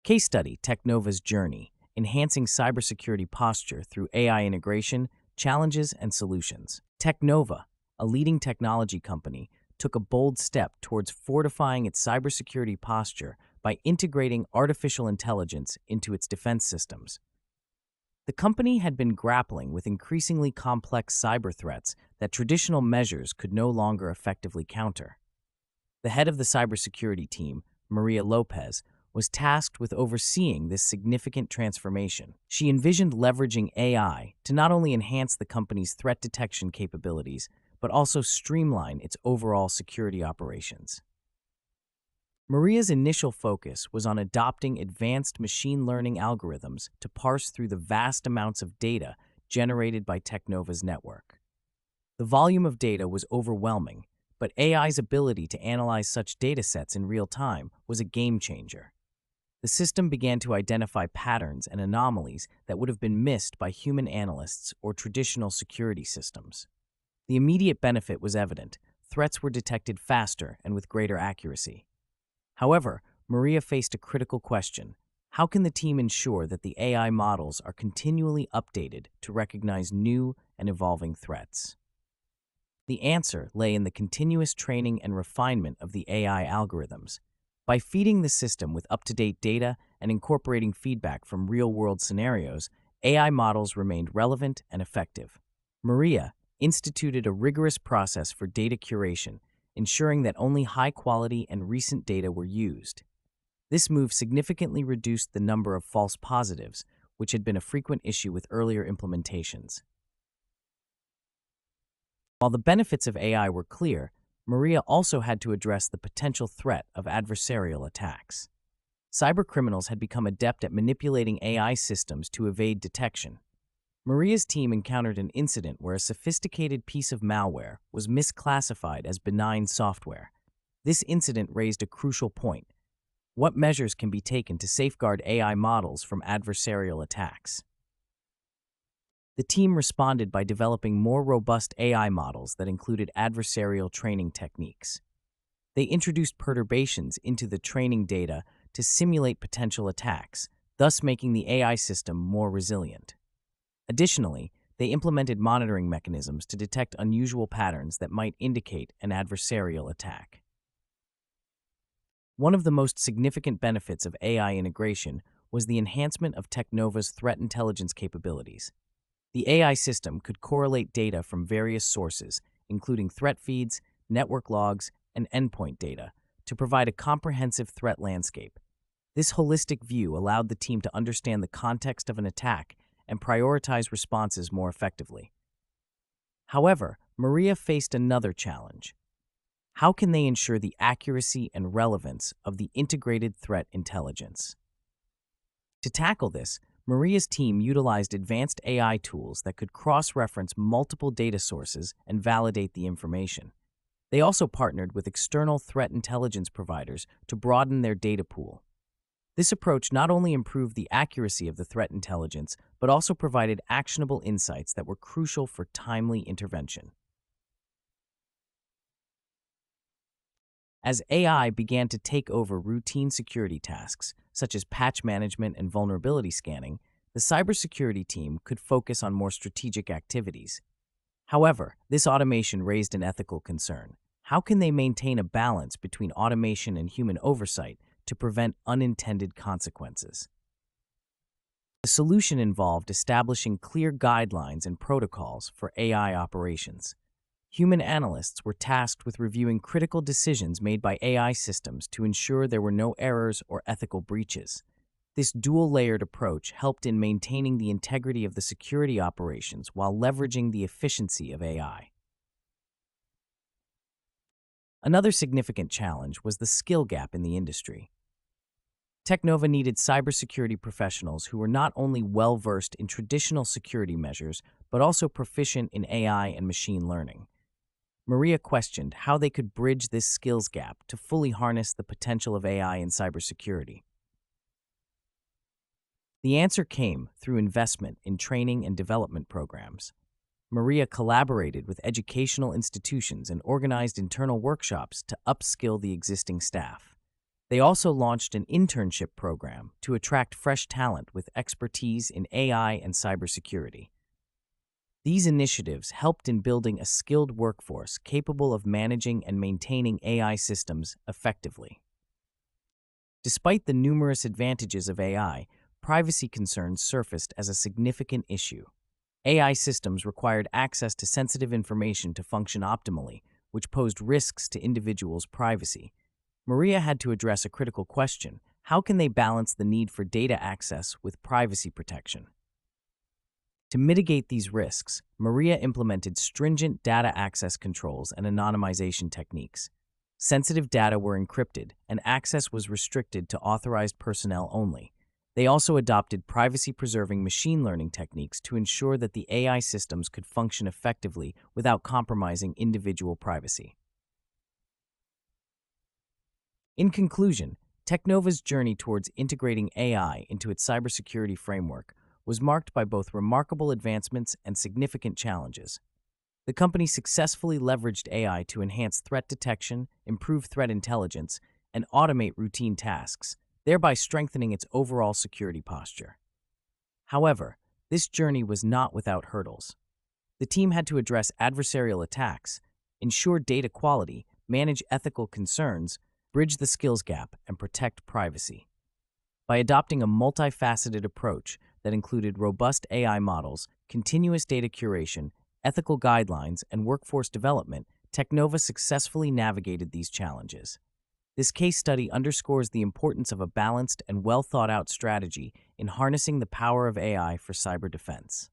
Case study: TechNova's journey, enhancing cybersecurity posture through AI integration, challenges, and solutions. TechNova, a leading technology company, took a bold step towards fortifying its cybersecurity posture by integrating artificial intelligence into its defense systems. The company had been grappling with increasingly complex cyber threats that traditional measures could no longer effectively counter. The head of the cybersecurity team, Maria Lopez, was tasked with overseeing this significant transformation. She envisioned leveraging AI to not only enhance the company's threat detection capabilities, but also streamline its overall security operations. Maria's initial focus was on adopting advanced machine learning algorithms to parse through the vast amounts of data generated by TechNova's network. The volume of data was overwhelming, but AI's ability to analyze such datasets in real time was a game changer. The system began to identify patterns and anomalies that would have been missed by human analysts or traditional security systems. The immediate benefit was evident. Threats were detected faster and with greater accuracy. However, Maria faced a critical question. How can the team ensure that the AI models are continually updated to recognize new and evolving threats? The answer lay in the continuous training and refinement of the AI algorithms. By feeding the system with up-to-date data and incorporating feedback from real-world scenarios, AI models remained relevant and effective. Maria instituted a rigorous process for data curation, ensuring that only high-quality and recent data were used. This move significantly reduced the number of false positives, which had been a frequent issue with earlier implementations. While the benefits of AI were clear, Maria also had to address the potential threat of adversarial attacks. Cybercriminals had become adept at manipulating AI systems to evade detection. Maria's team encountered an incident where a sophisticated piece of malware was misclassified as benign software. This incident raised a crucial point. What measures can be taken to safeguard AI models from adversarial attacks? The team responded by developing more robust AI models that included adversarial training techniques. They introduced perturbations into the training data to simulate potential attacks, thus making the AI system more resilient. Additionally, they implemented monitoring mechanisms to detect unusual patterns that might indicate an adversarial attack. One of the most significant benefits of AI integration was the enhancement of TechNova's threat intelligence capabilities. The AI system could correlate data from various sources, including threat feeds, network logs, and endpoint data, to provide a comprehensive threat landscape. This holistic view allowed the team to understand the context of an attack and prioritize responses more effectively. However, Maria faced another challenge. How can they ensure the accuracy and relevance of the integrated threat intelligence? To tackle this, Maria's team utilized advanced AI tools that could cross-reference multiple data sources and validate the information. They also partnered with external threat intelligence providers to broaden their data pool. This approach not only improved the accuracy of the threat intelligence, but also provided actionable insights that were crucial for timely intervention. As AI began to take over routine security tasks, such as patch management and vulnerability scanning, the cybersecurity team could focus on more strategic activities. However, this automation raised an ethical concern. How can they maintain a balance between automation and human oversight to prevent unintended consequences? The solution involved establishing clear guidelines and protocols for AI operations. Human analysts were tasked with reviewing critical decisions made by AI systems to ensure there were no errors or ethical breaches. This dual-layered approach helped in maintaining the integrity of the security operations while leveraging the efficiency of AI. Another significant challenge was the skill gap in the industry. TechNova needed cybersecurity professionals who were not only well-versed in traditional security measures, but also proficient in AI and machine learning. Maria questioned how they could bridge this skills gap to fully harness the potential of AI in cybersecurity. The answer came through investment in training and development programs. Maria collaborated with educational institutions and organized internal workshops to upskill the existing staff. They also launched an internship program to attract fresh talent with expertise in AI and cybersecurity. These initiatives helped in building a skilled workforce capable of managing and maintaining AI systems effectively. Despite the numerous advantages of AI, privacy concerns surfaced as a significant issue. AI systems required access to sensitive information to function optimally, which posed risks to individuals' privacy. Maria had to address a critical question: how can they balance the need for data access with privacy protection? To mitigate these risks, Maria implemented stringent data access controls and anonymization techniques. Sensitive data were encrypted, and access was restricted to authorized personnel only. They also adopted privacy-preserving machine learning techniques to ensure that the AI systems could function effectively without compromising individual privacy. In conclusion, TechNova's journey towards integrating AI into its cybersecurity framework was marked by both remarkable advancements and significant challenges. The company successfully leveraged AI to enhance threat detection, improve threat intelligence, and automate routine tasks, thereby strengthening its overall security posture. However, this journey was not without hurdles. The team had to address adversarial attacks, ensure data quality, manage ethical concerns, bridge the skills gap, and protect privacy. By adopting a multifaceted approach that included robust AI models, continuous data curation, ethical guidelines, and workforce development, TechNova successfully navigated these challenges. This case study underscores the importance of a balanced and well-thought-out strategy in harnessing the power of AI for cyber defense.